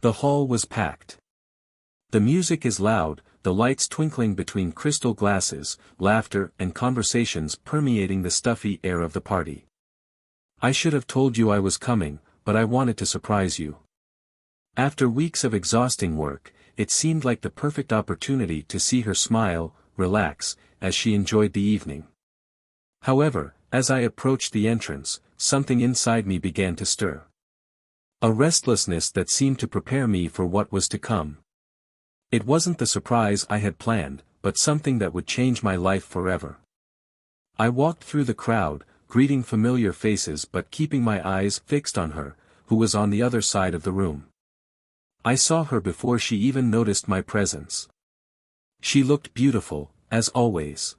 The hall was packed. The music is loud, the lights twinkling between crystal glasses, laughter and conversations permeating the stuffy air of the party. I should have told you I was coming, but I wanted to surprise you. After weeks of exhausting work, it seemed like the perfect opportunity to see her smile, relax, as she enjoyed the evening. However, as I approached the entrance, something inside me began to stir. A restlessness that seemed to prepare me for what was to come. It wasn't the surprise I had planned, but something that would change my life forever. I walked through the crowd, greeting familiar faces but keeping my eyes fixed on her, who was on the other side of the room. I saw her before she even noticed my presence. She looked beautiful, as always.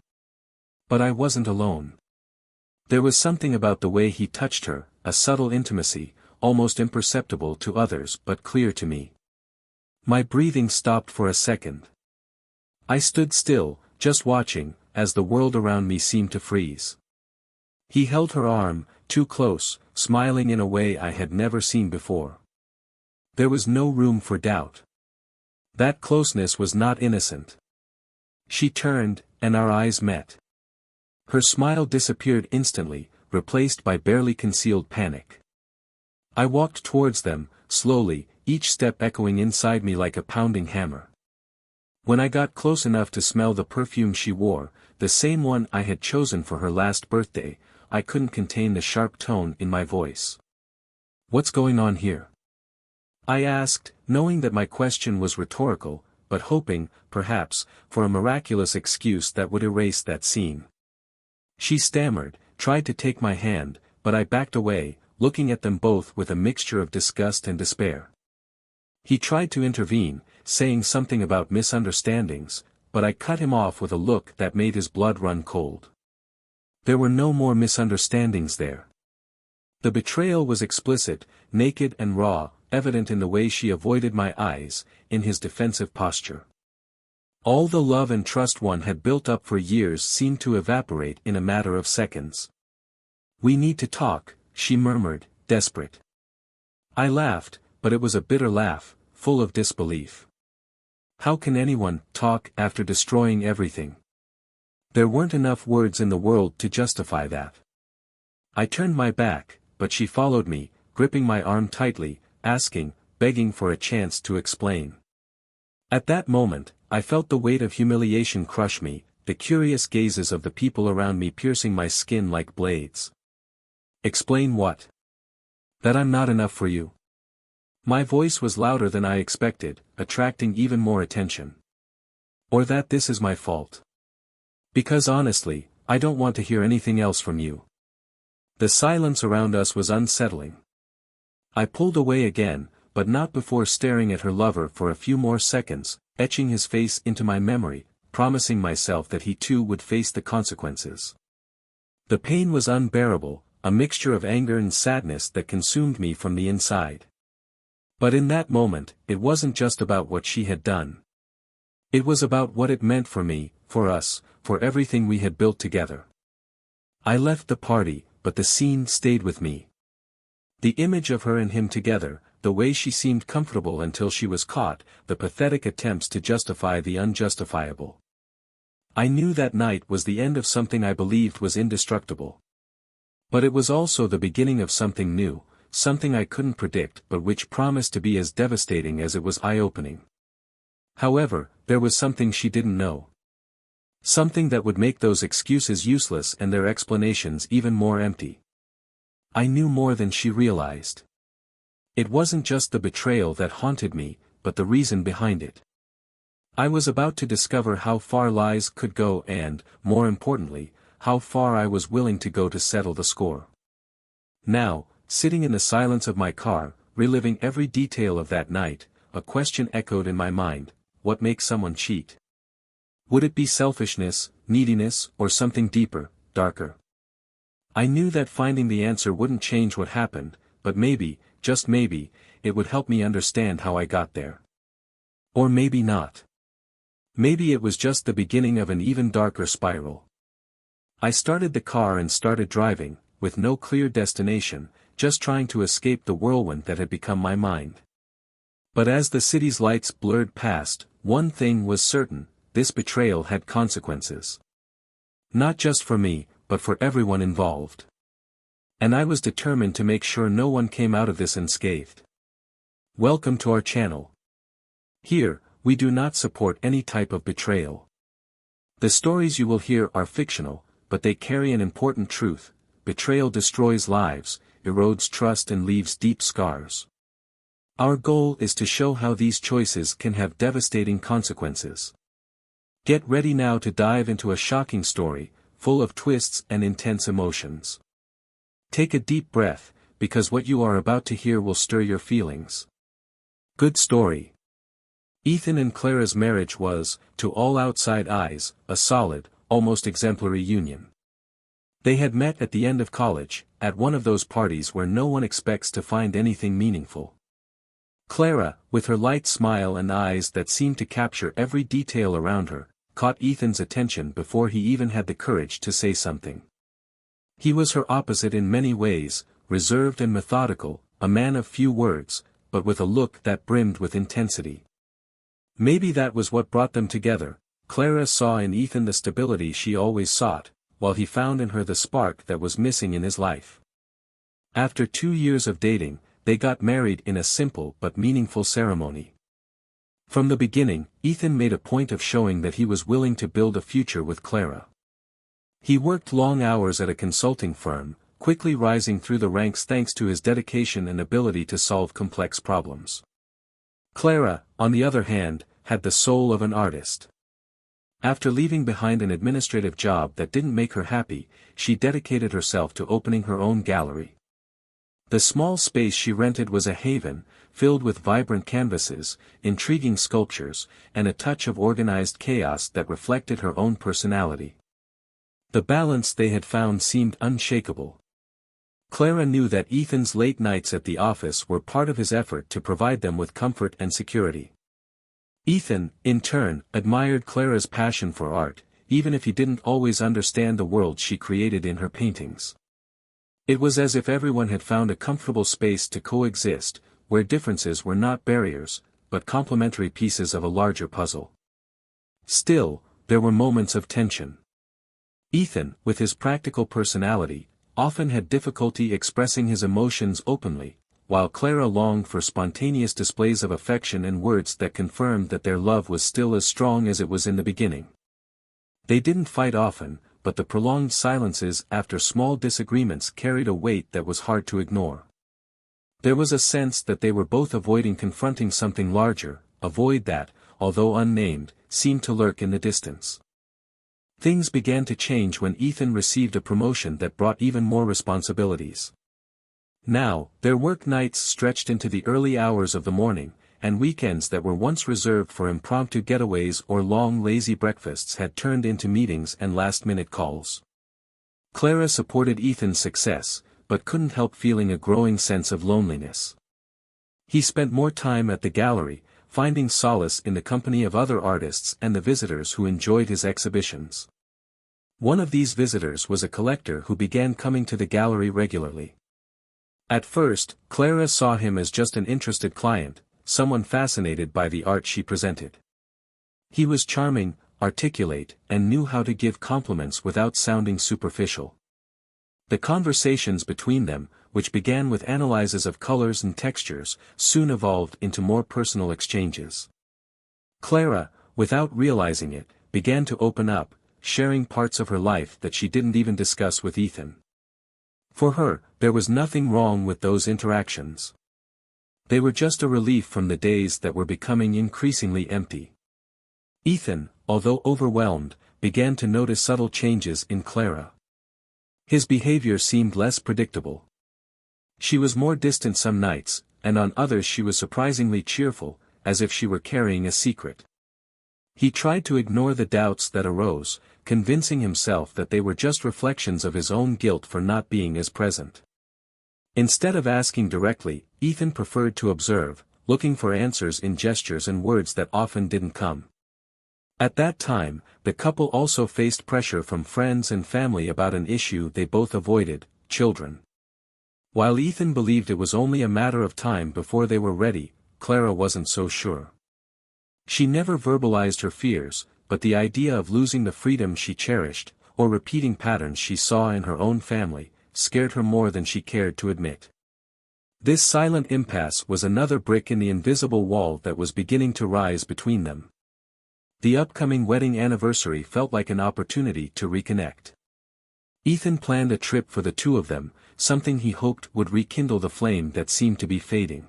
But I wasn't alone. There was something about the way he touched her, a subtle intimacy, almost imperceptible to others but clear to me. My breathing stopped for a second. I stood still, just watching, as the world around me seemed to freeze. He held her arm, too close, smiling in a way I had never seen before. There was no room for doubt. That closeness was not innocent. She turned, and our eyes met. Her smile disappeared instantly, replaced by barely concealed panic. I walked towards them, slowly, each step echoing inside me like a pounding hammer. When I got close enough to smell the perfume she wore, the same one I had chosen for her last birthday, I couldn't contain the sharp tone in my voice. "What's going on here?" I asked, knowing that my question was rhetorical, but hoping, perhaps, for a miraculous excuse that would erase that scene. She stammered, tried to take my hand, but I backed away, looking at them both with a mixture of disgust and despair. He tried to intervene, saying something about misunderstandings, but I cut him off with a look that made his blood run cold. There were no more misunderstandings there. The betrayal was explicit, naked and raw, evident in the way she avoided my eyes, in his defensive posture. All the love and trust one had built up for years seemed to evaporate in a matter of seconds. "We need to talk," she murmured, desperate. I laughed, but it was a bitter laugh, full of disbelief. How can anyone talk after destroying everything? There weren't enough words in the world to justify that. I turned my back, but she followed me, gripping my arm tightly, asking, begging for a chance to explain. At that moment, I felt the weight of humiliation crush me, the curious gazes of the people around me piercing my skin like blades. "Explain what?" "That I'm not enough for you." My voice was louder than I expected, attracting even more attention. "Or that this is my fault. Because honestly, I don't want to hear anything else from you." The silence around us was unsettling. I pulled away again, but not before staring at her lover for a few more seconds, etching his face into my memory, promising myself that he too would face the consequences. The pain was unbearable, a mixture of anger and sadness that consumed me from the inside. But in that moment, it wasn't just about what she had done. It was about what it meant for me, for us, for everything we had built together. I left the party, but the scene stayed with me. The image of her and him together, the way she seemed comfortable until she was caught, the pathetic attempts to justify the unjustifiable. I knew that night was the end of something I believed was indestructible. But it was also the beginning of something new, something I couldn't predict but which promised to be as devastating as it was eye-opening. However, there was something she didn't know. Something that would make those excuses useless and their explanations even more empty. I knew more than she realized. It wasn't just the betrayal that haunted me, but the reason behind it. I was about to discover how far lies could go and, more importantly, how far I was willing to go to settle the score. Now, sitting in the silence of my car, reliving every detail of that night, a question echoed in my mind: what makes someone cheat? Would it be selfishness, neediness, or something deeper, darker? I knew that finding the answer wouldn't change what happened, but maybe, just maybe, it would help me understand how I got there. Or maybe not. Maybe it was just the beginning of an even darker spiral. I started the car and started driving, with no clear destination, just trying to escape the whirlwind that had become my mind. But as the city's lights blurred past, one thing was certain: this betrayal had consequences. Not just for me, but for everyone involved. And I was determined to make sure no one came out of this unscathed. Welcome to our channel. Here, we do not support any type of betrayal. The stories you will hear are fictional, but they carry an important truth: betrayal destroys lives, erodes trust and leaves deep scars. Our goal is to show how these choices can have devastating consequences. Get ready now to dive into a shocking story, full of twists and intense emotions. Take a deep breath, because what you are about to hear will stir your feelings. Good story. Ethan and Clara's marriage was, to all outside eyes, a solid, almost exemplary union. They had met at the end of college, at one of those parties where no one expects to find anything meaningful. Clara, with her light smile and eyes that seemed to capture every detail around her, caught Ethan's attention before he even had the courage to say something. He was her opposite in many ways, reserved and methodical, a man of few words, but with a look that brimmed with intensity. Maybe that was what brought them together. Clara saw in Ethan the stability she always sought, while he found in her the spark that was missing in his life. After 2 years of dating, they got married in a simple but meaningful ceremony. From the beginning, Ethan made a point of showing that he was willing to build a future with Clara. He worked long hours at a consulting firm, quickly rising through the ranks thanks to his dedication and ability to solve complex problems. Clara, on the other hand, had the soul of an artist. After leaving behind an administrative job that didn't make her happy, she dedicated herself to opening her own gallery. The small space she rented was a haven, filled with vibrant canvases, intriguing sculptures, and a touch of organized chaos that reflected her own personality. The balance they had found seemed unshakable. Clara knew that Ethan's late nights at the office were part of his effort to provide them with comfort and security. Ethan, in turn, admired Clara's passion for art, even if he didn't always understand the world she created in her paintings. It was as if everyone had found a comfortable space to coexist, where differences were not barriers, but complementary pieces of a larger puzzle. Still, there were moments of tension. Ethan, with his practical personality, often had difficulty expressing his emotions openly, while Clara longed for spontaneous displays of affection and words that confirmed that their love was still as strong as it was in the beginning. They didn't fight often, but the prolonged silences after small disagreements carried a weight that was hard to ignore. There was a sense that they were both avoiding confronting something larger, a void that, although unnamed, seemed to lurk in the distance. Things began to change when Ethan received a promotion that brought even more responsibilities. Now, their work nights stretched into the early hours of the morning, and weekends that were once reserved for impromptu getaways or long lazy breakfasts had turned into meetings and last-minute calls. Clara supported Ethan's success, but couldn't help feeling a growing sense of loneliness. He spent more time at the gallery, finding solace in the company of other artists and the visitors who enjoyed his exhibitions. One of these visitors was a collector who began coming to the gallery regularly. At first, Clara saw him as just an interested client, someone fascinated by the art she presented. He was charming, articulate, and knew how to give compliments without sounding superficial. The conversations between them, which began with analyses of colors and textures, soon evolved into more personal exchanges. Clara, without realizing it, began to open up, sharing parts of her life that she didn't even discuss with Ethan. For her, there was nothing wrong with those interactions. They were just a relief from the days that were becoming increasingly empty. Ethan, although overwhelmed, began to notice subtle changes in Clara. His behavior seemed less predictable. She was more distant some nights, and on others she was surprisingly cheerful, as if she were carrying a secret. He tried to ignore the doubts that arose, convincing himself that they were just reflections of his own guilt for not being as present. Instead of asking directly, Ethan preferred to observe, looking for answers in gestures and words that often didn't come. At that time, the couple also faced pressure from friends and family about an issue they both avoided: children. While Ethan believed it was only a matter of time before they were ready, Clara wasn't so sure. She never verbalized her fears, but the idea of losing the freedom she cherished, or repeating patterns she saw in her own family, scared her more than she cared to admit. This silent impasse was another brick in the invisible wall that was beginning to rise between them. The upcoming wedding anniversary felt like an opportunity to reconnect. Ethan planned a trip for the two of them, something he hoped would rekindle the flame that seemed to be fading.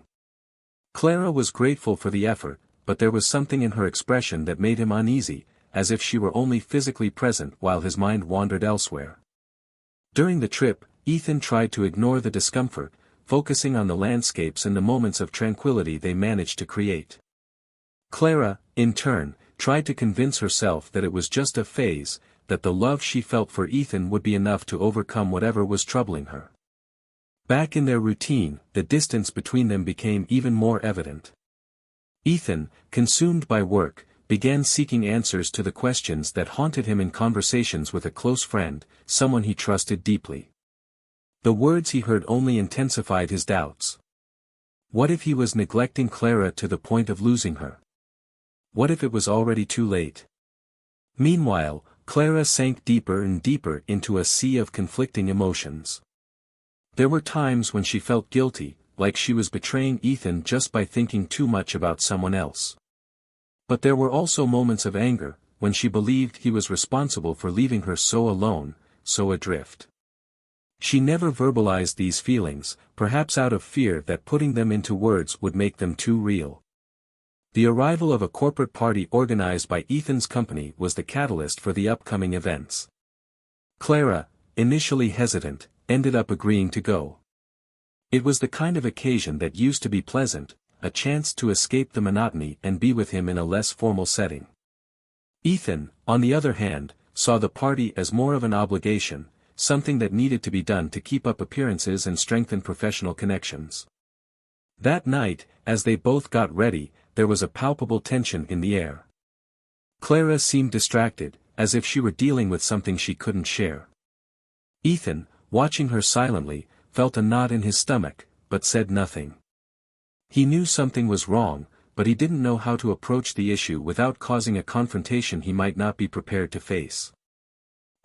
Clara was grateful for the effort, but there was something in her expression that made him uneasy, as if she were only physically present while his mind wandered elsewhere. During the trip, Ethan tried to ignore the discomfort, focusing on the landscapes and the moments of tranquility they managed to create. Clara, in turn, tried to convince herself that it was just a phase, that the love she felt for Ethan would be enough to overcome whatever was troubling her. Back in their routine, the distance between them became even more evident. Ethan, consumed by work, began seeking answers to the questions that haunted him in conversations with a close friend, someone he trusted deeply. The words he heard only intensified his doubts. What if he was neglecting Clara to the point of losing her? What if it was already too late? Meanwhile, Clara sank deeper and deeper into a sea of conflicting emotions. There were times when she felt guilty, like she was betraying Ethan just by thinking too much about someone else. But there were also moments of anger, when she believed he was responsible for leaving her so alone, so adrift. She never verbalized these feelings, perhaps out of fear that putting them into words would make them too real. The arrival of a corporate party organized by Ethan's company was the catalyst for the upcoming events. Clara, initially hesitant, ended up agreeing to go. It was the kind of occasion that used to be pleasant, a chance to escape the monotony and be with him in a less formal setting. Ethan, on the other hand, saw the party as more of an obligation, something that needed to be done to keep up appearances and strengthen professional connections. That night, as they both got ready, there was a palpable tension in the air. Clara seemed distracted, as if she were dealing with something she couldn't share. Ethan, watching her silently, felt a knot in his stomach, but said nothing. He knew something was wrong, but he didn't know how to approach the issue without causing a confrontation he might not be prepared to face.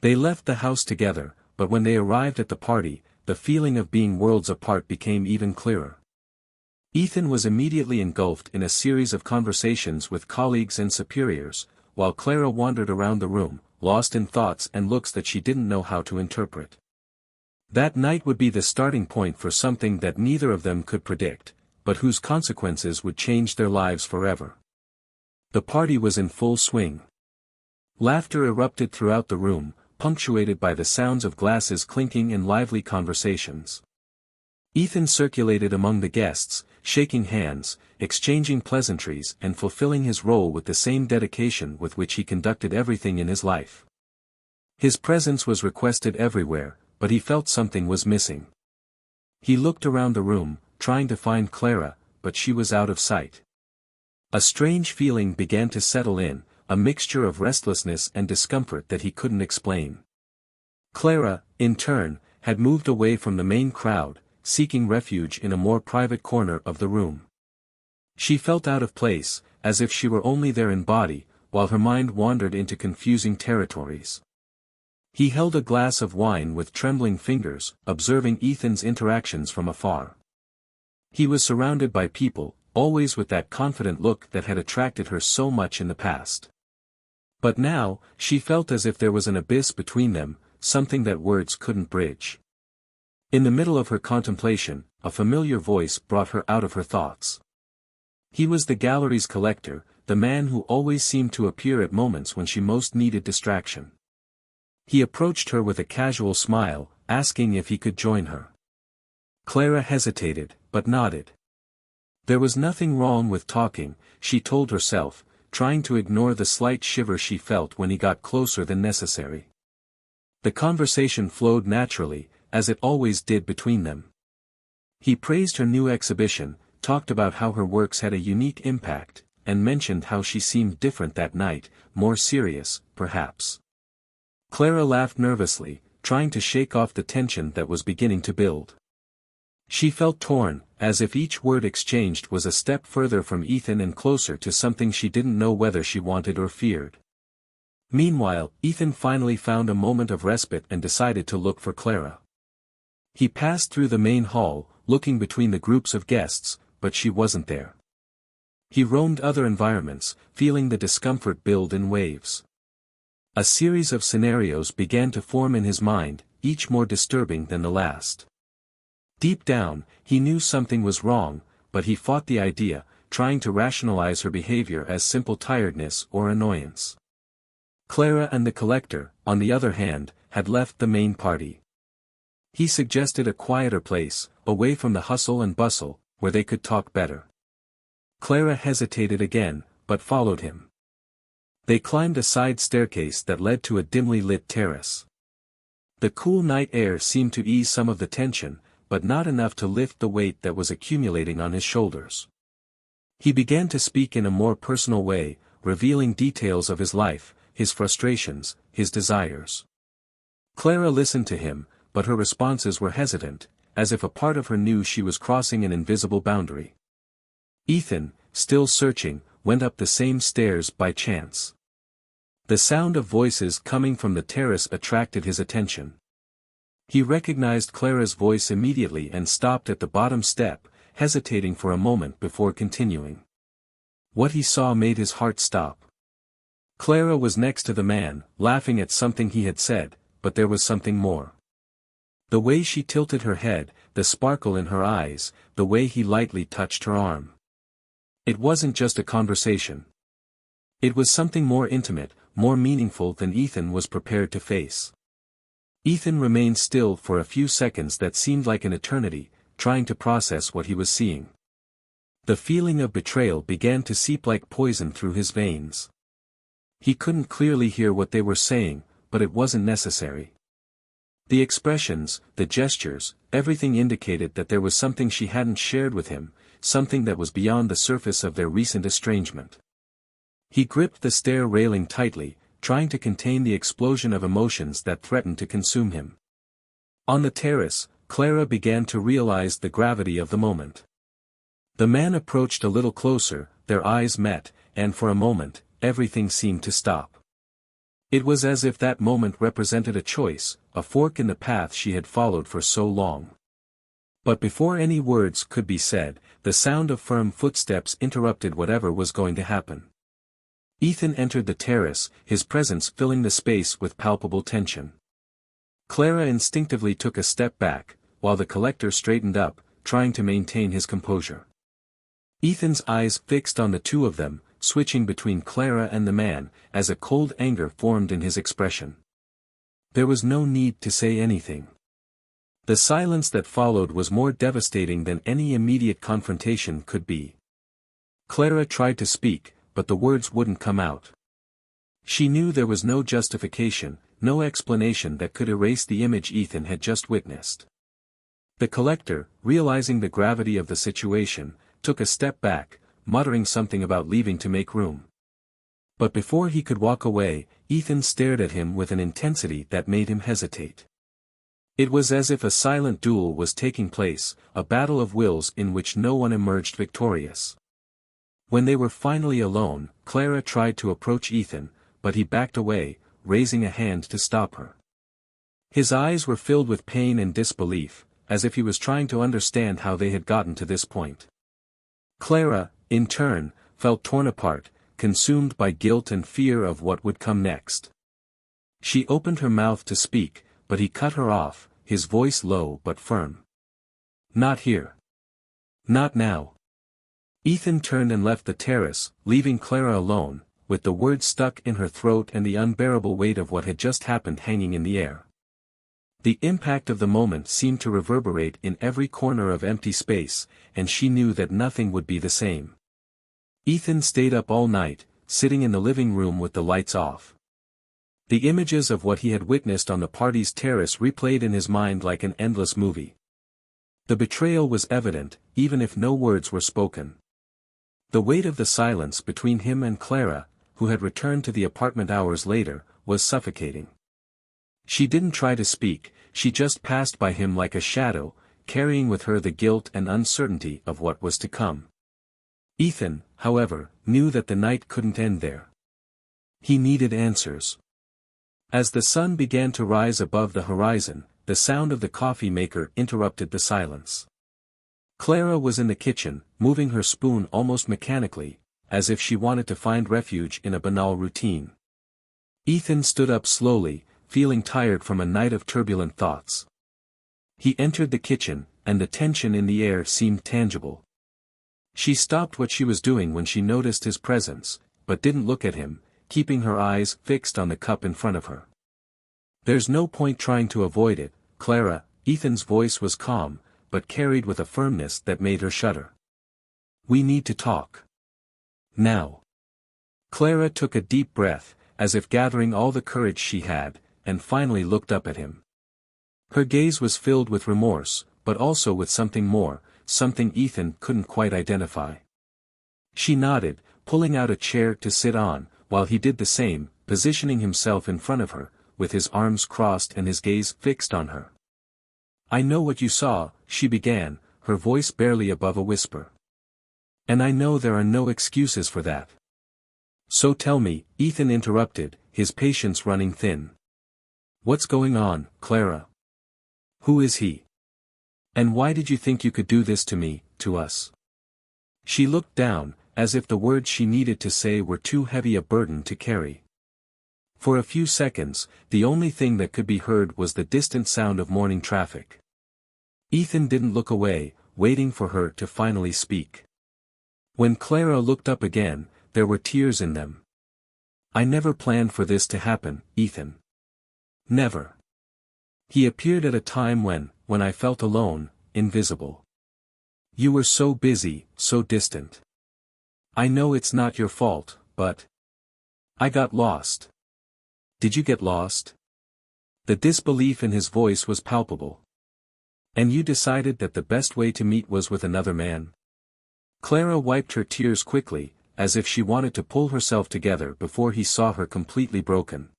They left the house together, but when they arrived at the party, the feeling of being worlds apart became even clearer. Ethan was immediately engulfed in a series of conversations with colleagues and superiors, while Clara wandered around the room, lost in thoughts and looks that she didn't know how to interpret. That night would be the starting point for something that neither of them could predict, but whose consequences would change their lives forever. The party was in full swing. Laughter erupted throughout the room, punctuated by the sounds of glasses clinking and lively conversations. Ethan circulated among the guests, shaking hands, exchanging pleasantries and fulfilling his role with the same dedication with which he conducted everything in his life. His presence was requested everywhere, but he felt something was missing. He looked around the room, trying to find Clara, but she was out of sight. A strange feeling began to settle in, a mixture of restlessness and discomfort that he couldn't explain. Clara, in turn, had moved away from the main crowd, seeking refuge in a more private corner of the room. She felt out of place, as if she were only there in body, while her mind wandered into confusing territories. He held a glass of wine with trembling fingers, observing Ethan's interactions from afar. He was surrounded by people, always with that confident look that had attracted her so much in the past. But now, she felt as if there was an abyss between them, something that words couldn't bridge. In the middle of her contemplation, a familiar voice brought her out of her thoughts. He was the gallery's collector, the man who always seemed to appear at moments when she most needed distraction. He approached her with a casual smile, asking if he could join her. Clara hesitated, but nodded. There was nothing wrong with talking, she told herself, trying to ignore the slight shiver she felt when he got closer than necessary. The conversation flowed naturally, as it always did between them. He praised her new exhibition, talked about how her works had a unique impact, and mentioned how she seemed different that night, more serious, perhaps. Clara laughed nervously, trying to shake off the tension that was beginning to build. She felt torn, as if each word exchanged was a step further from Ethan and closer to something she didn't know whether she wanted or feared. Meanwhile, Ethan finally found a moment of respite and decided to look for Clara. He passed through the main hall, looking between the groups of guests, but she wasn't there. He roamed other environments, feeling the discomfort build in waves. A series of scenarios began to form in his mind, each more disturbing than the last. Deep down, he knew something was wrong, but he fought the idea, trying to rationalize her behavior as simple tiredness or annoyance. Clara and the collector, on the other hand, had left the main party. He suggested a quieter place, away from the hustle and bustle, where they could talk better. Clara hesitated again, but followed him. They climbed a side staircase that led to a dimly lit terrace. The cool night air seemed to ease some of the tension, but not enough to lift the weight that was accumulating on his shoulders. He began to speak in a more personal way, revealing details of his life, his frustrations, his desires. Clara listened to him, but her responses were hesitant, as if a part of her knew she was crossing an invisible boundary. Ethan, still searching, went up the same stairs by chance. The sound of voices coming from the terrace attracted his attention. He recognized Clara's voice immediately and stopped at the bottom step, hesitating for a moment before continuing. What he saw made his heart stop. Clara was next to the man, laughing at something he had said, but there was something more. The way she tilted her head, the sparkle in her eyes, the way he lightly touched her arm. It wasn't just a conversation. It was something more intimate, more meaningful than Ethan was prepared to face. Ethan remained still for a few seconds that seemed like an eternity, trying to process what he was seeing. The feeling of betrayal began to seep like poison through his veins. He couldn't clearly hear what they were saying, but it wasn't necessary. The expressions, the gestures, everything indicated that there was something she hadn't shared with him, something that was beyond the surface of their recent estrangement. He gripped the stair railing tightly, trying to contain the explosion of emotions that threatened to consume him. On the terrace, Clara began to realize the gravity of the moment. The man approached a little closer, their eyes met, and for a moment, everything seemed to stop. It was as if that moment represented a choice, a fork in the path she had followed for so long. But before any words could be said, the sound of firm footsteps interrupted whatever was going to happen. Ethan entered the terrace, his presence filling the space with palpable tension. Clara instinctively took a step back, while the collector straightened up, trying to maintain his composure. Ethan's eyes fixed on the two of them, switching between Clara and the man, as a cold anger formed in his expression. There was no need to say anything. The silence that followed was more devastating than any immediate confrontation could be. Clara tried to speak, but the words wouldn't come out. She knew there was no justification, no explanation that could erase the image Ethan had just witnessed. The collector, realizing the gravity of the situation, took a step back, muttering something about leaving to make room. But before he could walk away, Ethan stared at him with an intensity that made him hesitate. It was as if a silent duel was taking place, a battle of wills in which no one emerged victorious. When they were finally alone, Clara tried to approach Ethan, but he backed away, raising a hand to stop her. His eyes were filled with pain and disbelief, as if he was trying to understand how they had gotten to this point. Clara, in turn, felt torn apart, consumed by guilt and fear of what would come next. She opened her mouth to speak, but he cut her off, his voice low but firm. "Not here. Not now." Ethan turned and left the terrace, leaving Clara alone, with the words stuck in her throat and the unbearable weight of what had just happened hanging in the air. The impact of the moment seemed to reverberate in every corner of empty space, and she knew that nothing would be the same. Ethan stayed up all night, sitting in the living room with the lights off. The images of what he had witnessed on the party's terrace replayed in his mind like an endless movie. The betrayal was evident, even if no words were spoken. The weight of the silence between him and Clara, who had returned to the apartment hours later, was suffocating. She didn't try to speak, she just passed by him like a shadow, carrying with her the guilt and uncertainty of what was to come. Ethan, however, knew that the night couldn't end there. He needed answers. As the sun began to rise above the horizon, the sound of the coffee maker interrupted the silence. Clara was in the kitchen, moving her spoon almost mechanically, as if she wanted to find refuge in a banal routine. Ethan stood up slowly, feeling tired from a night of turbulent thoughts. He entered the kitchen, and the tension in the air seemed tangible. She stopped what she was doing when she noticed his presence, but didn't look at him, keeping her eyes fixed on the cup in front of her. "There's no point trying to avoid it, Clara." Ethan's voice was calm, but carried with a firmness that made her shudder. "We need to talk. Now." Clara took a deep breath, as if gathering all the courage she had, and finally looked up at him. Her gaze was filled with remorse, but also with something more, something Ethan couldn't quite identify. She nodded, pulling out a chair to sit on, while he did the same, positioning himself in front of her, with his arms crossed and his gaze fixed on her. "I know what you saw," she began, her voice barely above a whisper. "And I know there are no excuses for that." "So tell me," Ethan interrupted, his patience running thin. "What's going on, Clara? Who is he? And why did you think you could do this to me, to us?" She looked down, as if the words she needed to say were too heavy a burden to carry. For a few seconds, the only thing that could be heard was the distant sound of morning traffic. Ethan didn't look away, waiting for her to finally speak. When Clara looked up again, there were tears in them. "I never planned for this to happen, Ethan. Never. He appeared at a time when I felt alone, invisible. You were so busy, so distant. I know it's not your fault, but I got lost." "Did you get lost?" The disbelief in his voice was palpable. "And you decided that the best way to meet was with another man?" Clara wiped her tears quickly, as if she wanted to pull herself together before he saw her completely broken.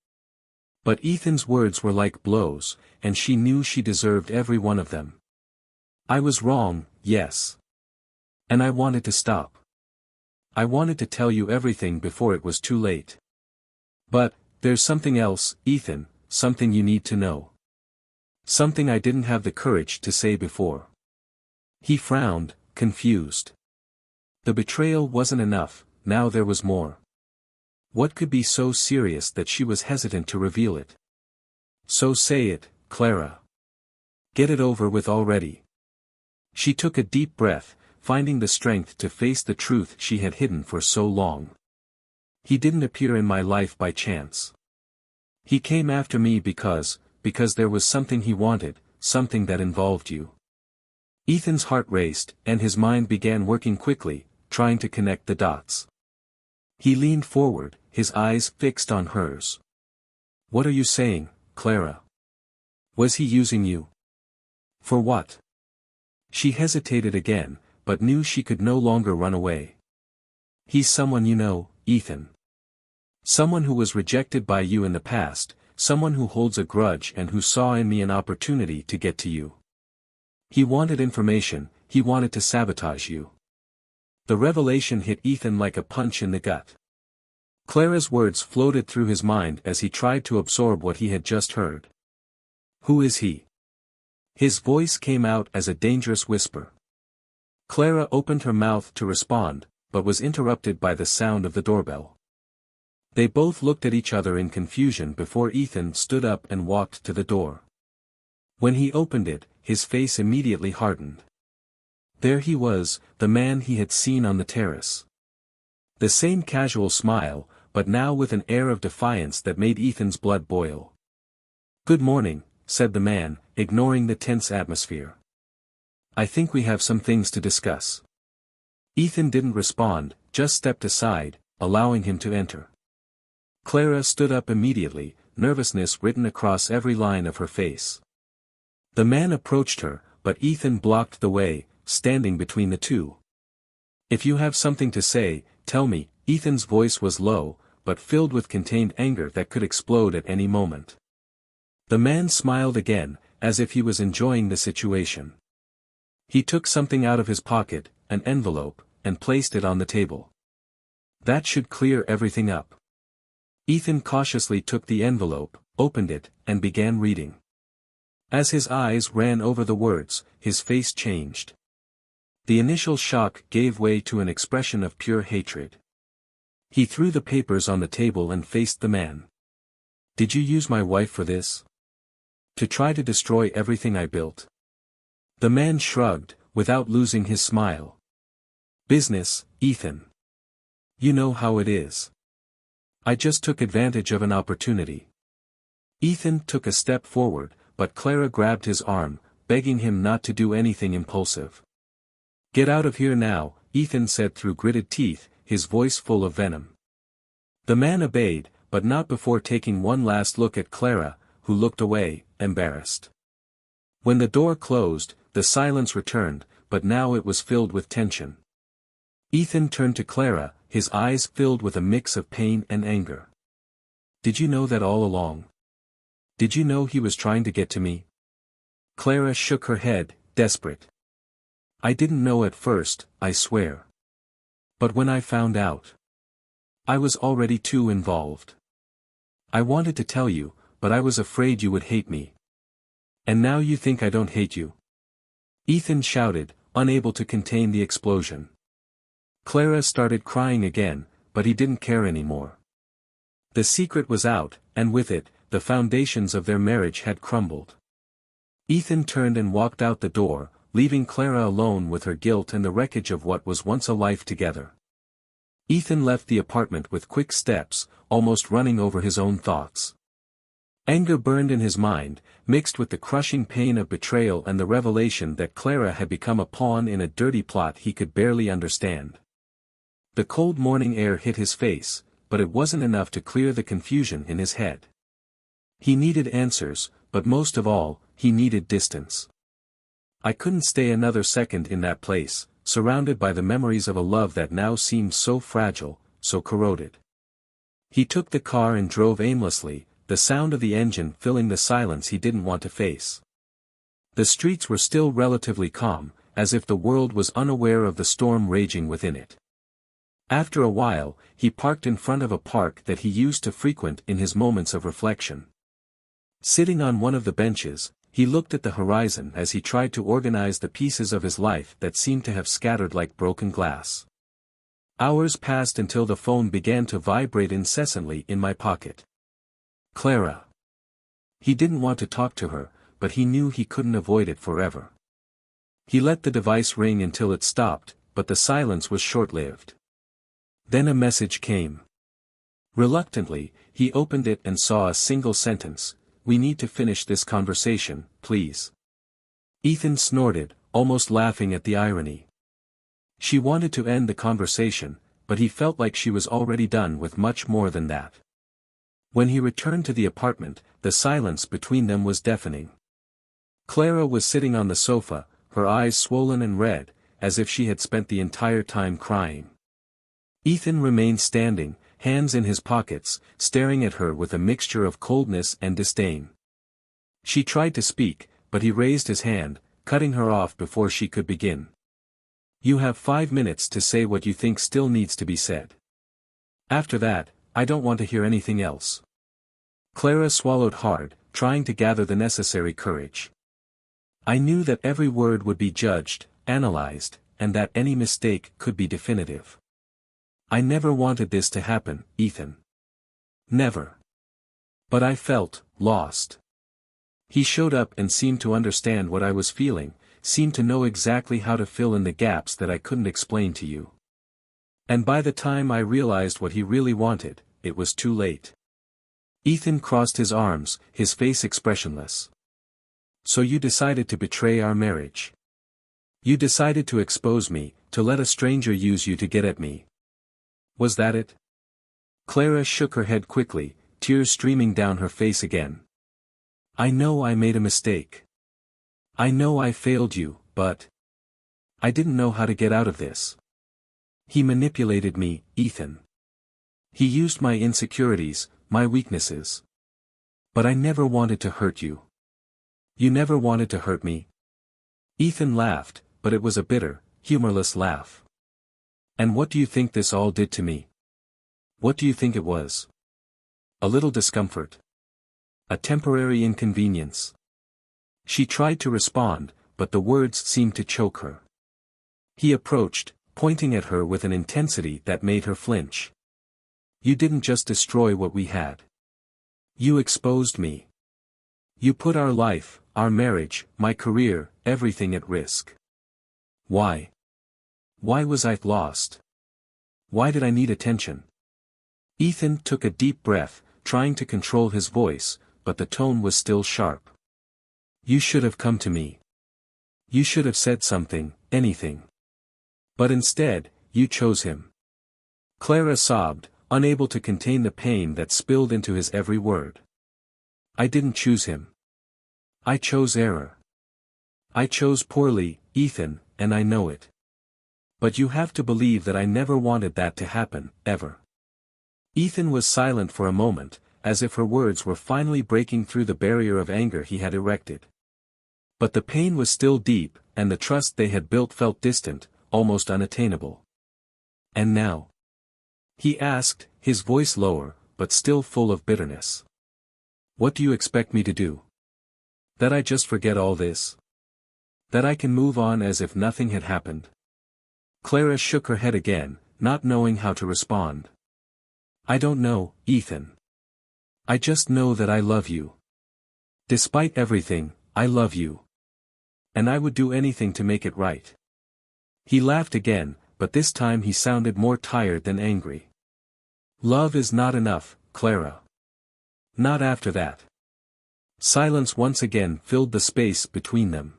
But Ethan's words were like blows, and she knew she deserved every one of them. "I was wrong, yes. And I wanted to stop. I wanted to tell you everything before it was too late. But there's something else, Ethan, something you need to know. Something I didn't have the courage to say before." He frowned, confused. The betrayal wasn't enough, now there was more. What could be so serious that she was hesitant to reveal it? "So say it, Clara. Get it over with already." She took a deep breath, finding the strength to face the truth she had hidden for so long. "He didn't appear in my life by chance. He came after me because there was something he wanted, something that involved you." Ethan's heart raced, and his mind began working quickly, trying to connect the dots. He leaned forward, his eyes fixed on hers. "What are you saying, Clara? Was he using you? For what?" She hesitated again, but knew she could no longer run away. "He's someone you know, Ethan. Someone who was rejected by you in the past, someone who holds a grudge and who saw in me an opportunity to get to you. He wanted information, he wanted to sabotage you." The revelation hit Ethan like a punch in the gut. Clara's words floated through his mind as he tried to absorb what he had just heard. "Who is he?" His voice came out as a dangerous whisper. Clara opened her mouth to respond, but was interrupted by the sound of the doorbell. They both looked at each other in confusion before Ethan stood up and walked to the door. When he opened it, his face immediately hardened. There he was, the man he had seen on the terrace. The same casual smile, but now with an air of defiance that made Ethan's blood boil. "Good morning," said the man, ignoring the tense atmosphere. "I think we have some things to discuss." Ethan didn't respond, just stepped aside, allowing him to enter. Clara stood up immediately, nervousness written across every line of her face. The man approached her, but Ethan blocked the way, standing between the two. "If you have something to say, tell me." Ethan's voice was low, but filled with contained anger that could explode at any moment. The man smiled again, as if he was enjoying the situation. He took something out of his pocket, an envelope, and placed it on the table. That should clear everything up. Ethan cautiously took the envelope, opened it, and began reading. As his eyes ran over the words, his face changed. The initial shock gave way to an expression of pure hatred. He threw the papers on the table and faced the man. "Did you use my wife for this? To try to destroy everything I built?" The man shrugged, without losing his smile. "Business, Ethan. You know how it is. I just took advantage of an opportunity." Ethan took a step forward, but Clara grabbed his arm, begging him not to do anything impulsive. "Get out of here now," Ethan said through gritted teeth, his voice full of venom. The man obeyed, but not before taking one last look at Clara, who looked away, embarrassed. When the door closed, the silence returned, but now it was filled with tension. Ethan turned to Clara, his eyes filled with a mix of pain and anger. "Did you know that all along? Did you know he was trying to get to me?" Clara shook her head, desperate. "I didn't know at first, I swear. But when I found out, I was already too involved. I wanted to tell you, but I was afraid you would hate me. And now you think I don't hate you?" Ethan shouted, unable to contain the explosion. Clara started crying again, but he didn't care anymore. The secret was out, and with it, the foundations of their marriage had crumbled. Ethan turned and walked out the door, leaving Clara alone with her guilt and the wreckage of what was once a life together. Ethan left the apartment with quick steps, almost running over his own thoughts. Anger burned in his mind, mixed with the crushing pain of betrayal and the revelation that Clara had become a pawn in a dirty plot he could barely understand. The cold morning air hit his face, but it wasn't enough to clear the confusion in his head. He needed answers, but most of all, he needed distance. "I couldn't stay another second in that place, surrounded by the memories of a love that now seemed so fragile, so corroded." He took the car and drove aimlessly, the sound of the engine filling the silence he didn't want to face. The streets were still relatively calm, as if the world was unaware of the storm raging within it. After a while, he parked in front of a park that he used to frequent in his moments of reflection. Sitting on one of the benches, he looked at the horizon as he tried to organize the pieces of his life that seemed to have scattered like broken glass. Hours passed until the phone began to vibrate incessantly in my pocket. Clara. He didn't want to talk to her, but he knew he couldn't avoid it forever. He let the device ring until it stopped, but the silence was short-lived. Then a message came. Reluctantly, he opened it and saw a single sentence: "We need to finish this conversation, please." Ethan snorted, almost laughing at the irony. She wanted to end the conversation, but he felt like she was already done with much more than that. When he returned to the apartment, the silence between them was deafening. Clara was sitting on the sofa, her eyes swollen and red, as if she had spent the entire time crying. Ethan remained standing, hands in his pockets, staring at her with a mixture of coldness and disdain. She tried to speak, but he raised his hand, cutting her off before she could begin. "You have 5 minutes to say what you think still needs to be said. After that, I don't want to hear anything else." Clara swallowed hard, trying to gather the necessary courage. "I knew that every word would be judged, analyzed, and that any mistake could be definitive. I never wanted this to happen, Ethan. Never. But I felt lost." He showed up and seemed to understand what I was feeling, seemed to know exactly how to fill in the gaps that I couldn't explain to you. And by the time I realized what he really wanted, it was too late. Ethan crossed his arms, his face expressionless. "So you decided to betray our marriage. You decided to expose me, to let a stranger use you to get at me. Was that it?" Clara shook her head quickly, tears streaming down her face again. "I know I made a mistake. I know I failed you, but I didn't know how to get out of this. He manipulated me, Ethan. He used my insecurities, my weaknesses. But I never wanted to hurt you. You never wanted to hurt me." Ethan laughed, but it was a bitter, humorless laugh. "And what do you think this all did to me? What do you think it was? A little discomfort. A temporary inconvenience." She tried to respond, but the words seemed to choke her. He approached, pointing at her with an intensity that made her flinch. "You didn't just destroy what we had. You exposed me. You put our life, our marriage, my career, everything at risk. Why? Why was I lost? Why did I need attention?" Ethan took a deep breath, trying to control his voice, but the tone was still sharp. "You should have come to me. You should have said something, anything. But instead, you chose him." Clara sobbed, unable to contain the pain that spilled into his every word. "I didn't choose him. I chose error. I chose poorly, Ethan, and I know it. But you have to believe that I never wanted that to happen, ever." Ethan was silent for a moment, as if her words were finally breaking through the barrier of anger he had erected. But the pain was still deep, and the trust they had built felt distant, almost unattainable. "And now?" he asked, his voice lower, but still full of bitterness. "What do you expect me to do? That I just forget all this? That I can move on as if nothing had happened?" Clara shook her head again, not knowing how to respond. "I don't know, Ethan. I just know that I love you. Despite everything, I love you. And I would do anything to make it right." He laughed again, but this time he sounded more tired than angry. "Love is not enough, Clara. Not after that." Silence once again filled the space between them.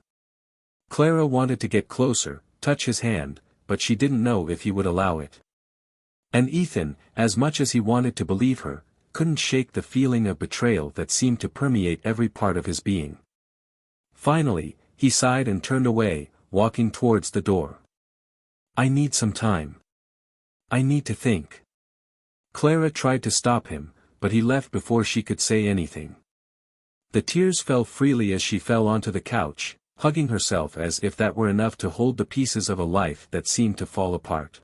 Clara wanted to get closer, touch his hand, but she didn't know if he would allow it. And Ethan, as much as he wanted to believe her, couldn't shake the feeling of betrayal that seemed to permeate every part of his being. Finally, he sighed and turned away, walking towards the door. "I need some time. I need to think." Clara tried to stop him, but he left before she could say anything. The tears fell freely as she fell onto the couch, hugging herself as if that were enough to hold the pieces of a life that seemed to fall apart.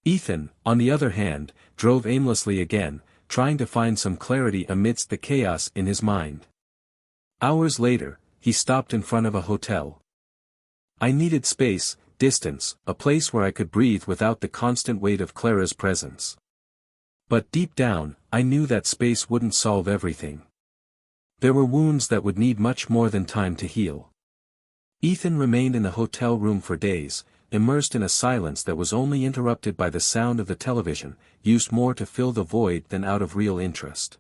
Ethan, on the other hand, drove aimlessly again, trying to find some clarity amidst the chaos in his mind. Hours later, he stopped in front of a hotel. "I needed space, distance, a place where I could breathe without the constant weight of Clara's presence. But deep down, I knew that space wouldn't solve everything. There were wounds that would need much more than time to heal." Ethan remained in the hotel room for days, immersed in a silence that was only interrupted by the sound of the television, used more to fill the void than out of real interest.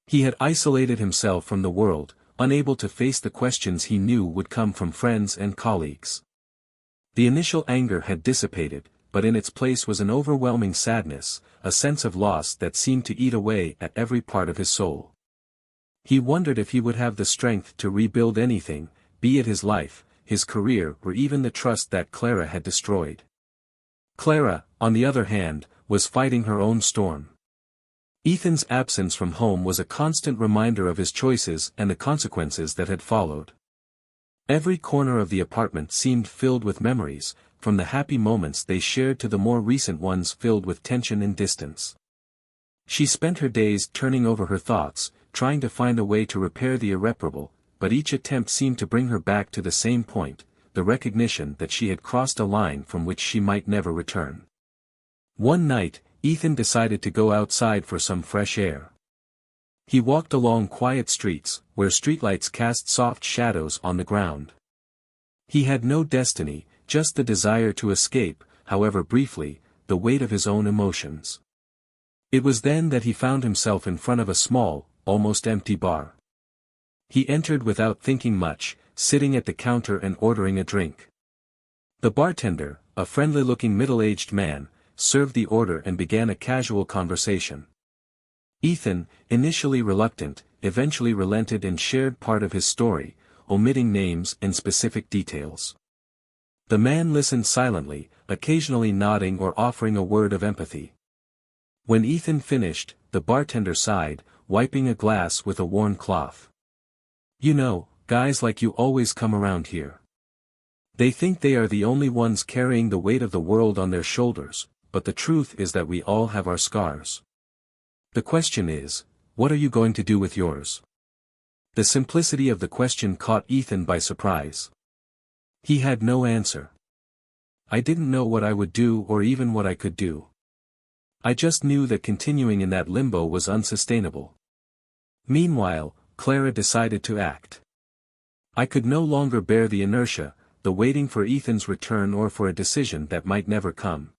He had isolated himself from the world, unable to face the questions he knew would come from friends and colleagues. The initial anger had dissipated, but in its place was an overwhelming sadness, a sense of loss that seemed to eat away at every part of his soul. He wondered if he would have the strength to rebuild anything, be it his life, his career, or even the trust that Clara had destroyed. Clara, on the other hand, was fighting her own storm. Ethan's absence from home was a constant reminder of his choices and the consequences that had followed. Every corner of the apartment seemed filled with memories, from the happy moments they shared to the more recent ones filled with tension and distance. She spent her days turning over her thoughts, trying to find a way to repair the irreparable, but each attempt seemed to bring her back to the same point, the recognition that she had crossed a line from which she might never return. One night, Ethan decided to go outside for some fresh air. He walked along quiet streets, where streetlights cast soft shadows on the ground. He had no destiny, just the desire to escape, however briefly, the weight of his own emotions. It was then that he found himself in front of a small, almost empty bar. He entered without thinking much, sitting at the counter and ordering a drink. The bartender, a friendly-looking middle-aged man, served the order and began a casual conversation. Ethan, initially reluctant, eventually relented and shared part of his story, omitting names and specific details. The man listened silently, occasionally nodding or offering a word of empathy. When Ethan finished, the bartender sighed, wiping a glass with a worn cloth. "You know, guys like you always come around here. They think they are the only ones carrying the weight of the world on their shoulders, but the truth is that we all have our scars. The question is, what are you going to do with yours? The simplicity of the question caught Ethan by surprise. He had no answer. I didn't know what I would do or even what I could do. I just knew that continuing in that limbo was unsustainable. Meanwhile, Clara decided to act. I could no longer bear the inertia, the waiting for Ethan's return or for a decision that might never come.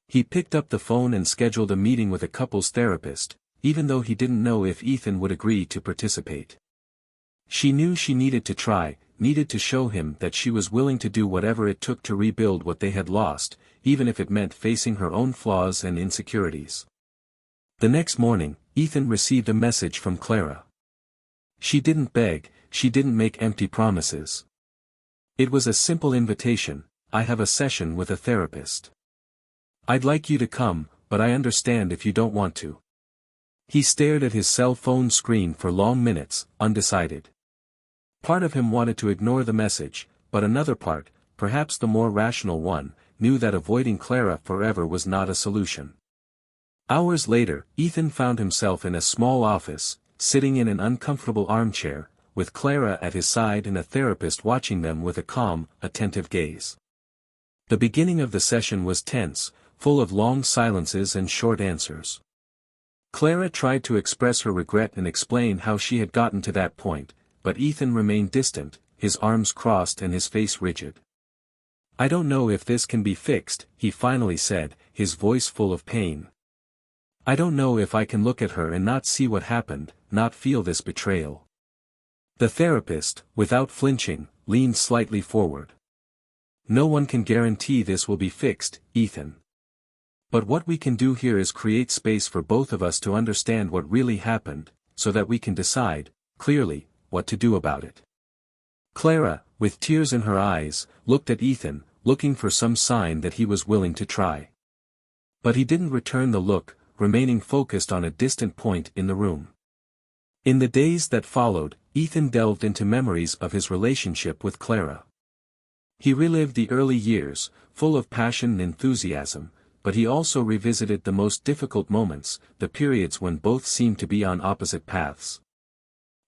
He picked up the phone and scheduled a meeting with a couples therapist, even though he didn't know if Ethan would agree to participate. She knew she needed to try, needed to show him that she was willing to do whatever it took to rebuild what they had lost, even if it meant facing her own flaws and insecurities. The next morning, Ethan received a message from Clara. She didn't beg, she didn't make empty promises. It was a simple invitation: I have a session with a therapist. I'd like you to come, but I understand if you don't want to. He stared at his cell phone screen for long minutes, undecided. Part of him wanted to ignore the message, but another part, perhaps the more rational one, knew that avoiding Clara forever was not a solution. Hours later, Ethan found himself in a small office, sitting in an uncomfortable armchair, with Clara at his side and a therapist watching them with a calm, attentive gaze. The beginning of the session was tense, full of long silences and short answers. Clara tried to express her regret and explain how she had gotten to that point, but Ethan remained distant, his arms crossed and his face rigid. I don't know if this can be fixed, he finally said, his voice full of pain. I don't know if I can look at her and not see what happened, not feel this betrayal. The therapist, without flinching, leaned slightly forward. No one can guarantee this will be fixed, Ethan. But what we can do here is create space for both of us to understand what really happened, so that we can decide, clearly, what to do about it. Clara, with tears in her eyes, looked at Ethan, looking for some sign that he was willing to try. But he didn't return the look, remaining focused on a distant point in the room. In the days that followed, Ethan delved into memories of his relationship with Clara. He relived the early years, full of passion and enthusiasm, but he also revisited the most difficult moments, the periods when both seemed to be on opposite paths.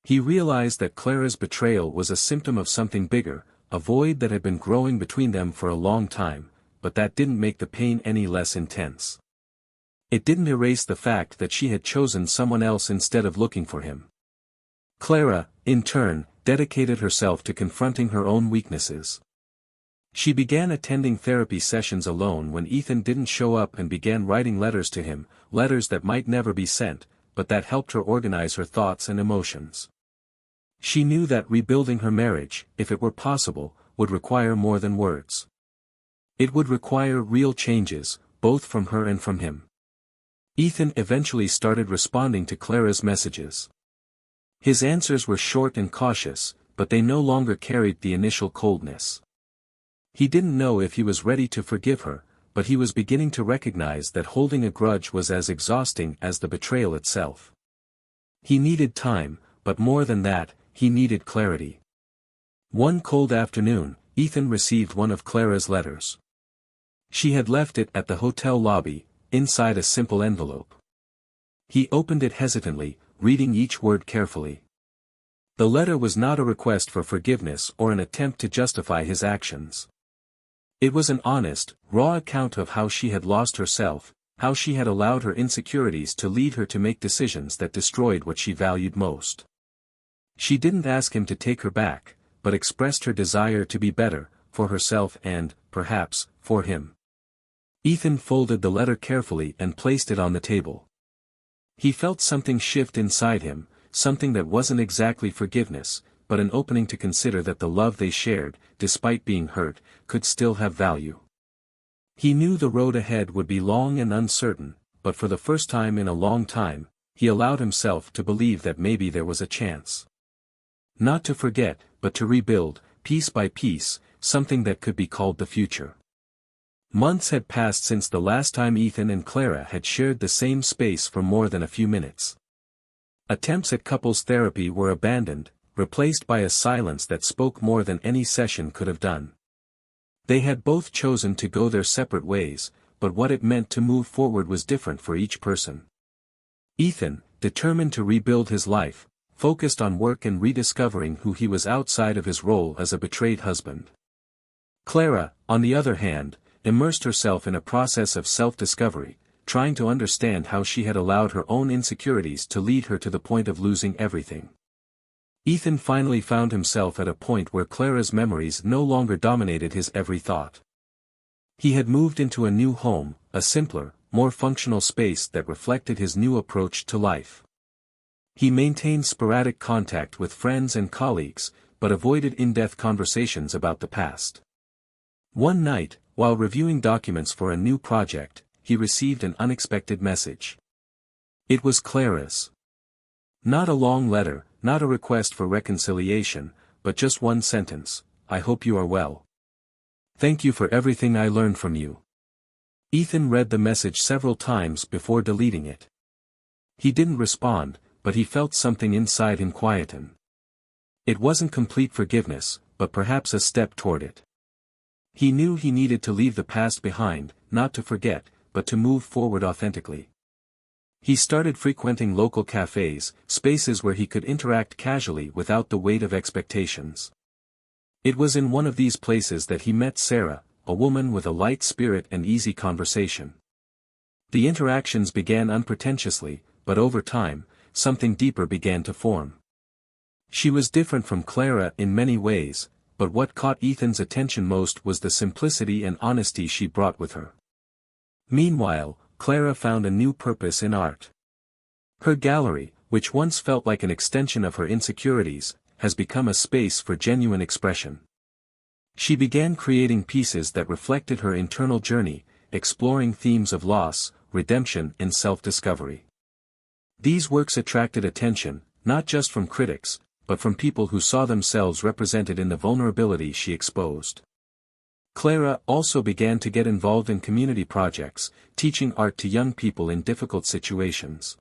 He realized that Clara's betrayal was a symptom of something bigger, a void that had been growing between them for a long time, but that didn't make the pain any less intense. It didn't erase the fact that she had chosen someone else instead of looking for him. Clara, in turn, dedicated herself to confronting her own weaknesses. She began attending therapy sessions alone when Ethan didn't show up and began writing letters to him, letters that might never be sent, but that helped her organize her thoughts and emotions. She knew that rebuilding her marriage, if it were possible, would require more than words. It would require real changes, both from her and from him. Ethan eventually started responding to Clara's messages. His answers were short and cautious, but they no longer carried the initial coldness. He didn't know if he was ready to forgive her, but he was beginning to recognize that holding a grudge was as exhausting as the betrayal itself. He needed time, but more than that, he needed clarity. One cold afternoon, Ethan received one of Clara's letters. She had left it at the hotel lobby, inside a simple envelope. He opened it hesitantly, reading each word carefully. The letter was not a request for forgiveness or an attempt to justify his actions. It was an honest, raw account of how she had lost herself, how she had allowed her insecurities to lead her to make decisions that destroyed what she valued most. She didn't ask him to take her back, but expressed her desire to be better, for herself and, perhaps, for him. Ethan folded the letter carefully and placed it on the table. He felt something shift inside him, something that wasn't exactly forgiveness, but an opening to consider that the love they shared, despite being hurt, could still have value. He knew the road ahead would be long and uncertain, but for the first time in a long time, he allowed himself to believe that maybe there was a chance. Not to forget, but to rebuild, piece by piece, something that could be called the future. Months had passed since the last time Ethan and Clara had shared the same space for more than a few minutes. Attempts at couples therapy were abandoned, replaced by a silence that spoke more than any session could have done. They had both chosen to go their separate ways, but what it meant to move forward was different for each person. Ethan, determined to rebuild his life, focused on work and rediscovering who he was outside of his role as a betrayed husband. Clara, on the other hand, immersed herself in a process of self-discovery, trying to understand how she had allowed her own insecurities to lead her to the point of losing everything. Ethan finally found himself at a point where Clara's memories no longer dominated his every thought. He had moved into a new home, a simpler, more functional space that reflected his new approach to life. He maintained sporadic contact with friends and colleagues, but avoided in-depth conversations about the past. One night, while reviewing documents for a new project, he received an unexpected message. It was Clara's. Not a long letter, not a request for reconciliation, but just one sentence: "I hope you are well. Thank you for everything I learned from you." Ethan read the message several times before deleting it. He didn't respond, but he felt something inside him quieten. It wasn't complete forgiveness, but perhaps a step toward it. He knew he needed to leave the past behind, not to forget, but to move forward authentically. He started frequenting local cafes, spaces where he could interact casually without the weight of expectations. It was in one of these places that he met Sarah, a woman with a light spirit and easy conversation. The interactions began unpretentiously, but over time, something deeper began to form. She was different from Clara in many ways, but what caught Ethan's attention most was the simplicity and honesty she brought with her. Meanwhile, Clara found a new purpose in art. Her gallery, which once felt like an extension of her insecurities, has become a space for genuine expression. She began creating pieces that reflected her internal journey, exploring themes of loss, redemption and self-discovery. These works attracted attention, not just from critics, but from people who saw themselves represented in the vulnerability she exposed. Clara also began to get involved in community projects, teaching art to young people in difficult situations.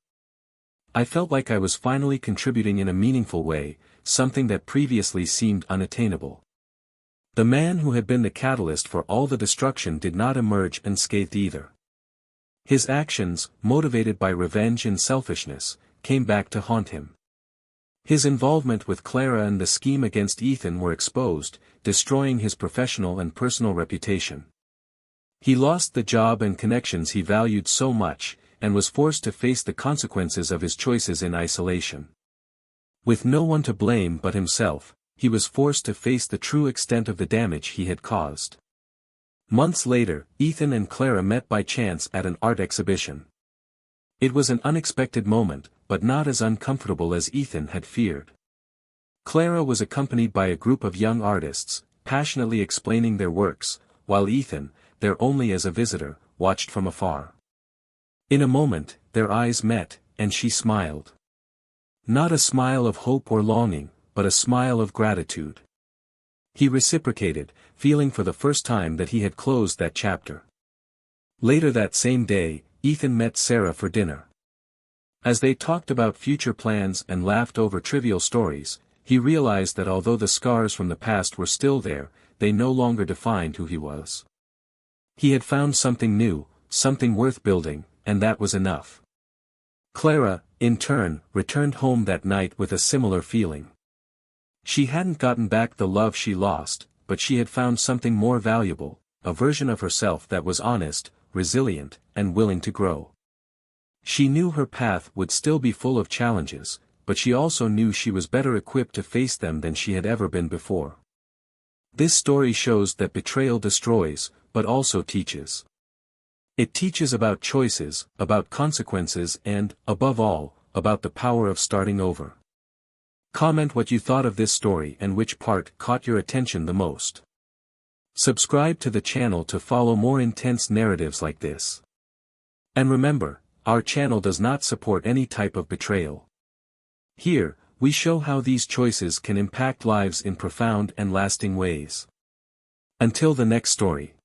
"I felt like I was finally contributing in a meaningful way, something that previously seemed unattainable." The man who had been the catalyst for all the destruction did not emerge unscathed either. His actions, motivated by revenge and selfishness, came back to haunt him. His involvement with Clara and the scheme against Ethan were exposed, destroying his professional and personal reputation. He lost the job and connections he valued so much, and was forced to face the consequences of his choices in isolation. With no one to blame but himself, he was forced to face the true extent of the damage he had caused. Months later, Ethan and Clara met by chance at an art exhibition. It was an unexpected moment, but not as uncomfortable as Ethan had feared. Clara was accompanied by a group of young artists, passionately explaining their works, while Ethan, there only as a visitor, watched from afar. In a moment, their eyes met, and she smiled. Not a smile of hope or longing, but a smile of gratitude. He reciprocated, feeling for the first time that he had closed that chapter. Later that same day, Ethan met Sarah for dinner. As they talked about future plans and laughed over trivial stories, he realized that although the scars from the past were still there, they no longer defined who he was. He had found something new, something worth building, and that was enough. Clara, in turn, returned home that night with a similar feeling. She hadn't gotten back the love she lost, but she had found something more valuable, a version of herself that was honest, resilient, and willing to grow. She knew her path would still be full of challenges, but she also knew she was better equipped to face them than she had ever been before. This story shows that betrayal destroys, but also teaches. It teaches about choices, about consequences and, above all, about the power of starting over. Comment what you thought of this story and which part caught your attention the most. Subscribe to the channel to follow more intense narratives like this. And remember, our channel does not support any type of betrayal. Here, we show how these choices can impact lives in profound and lasting ways. Until the next story.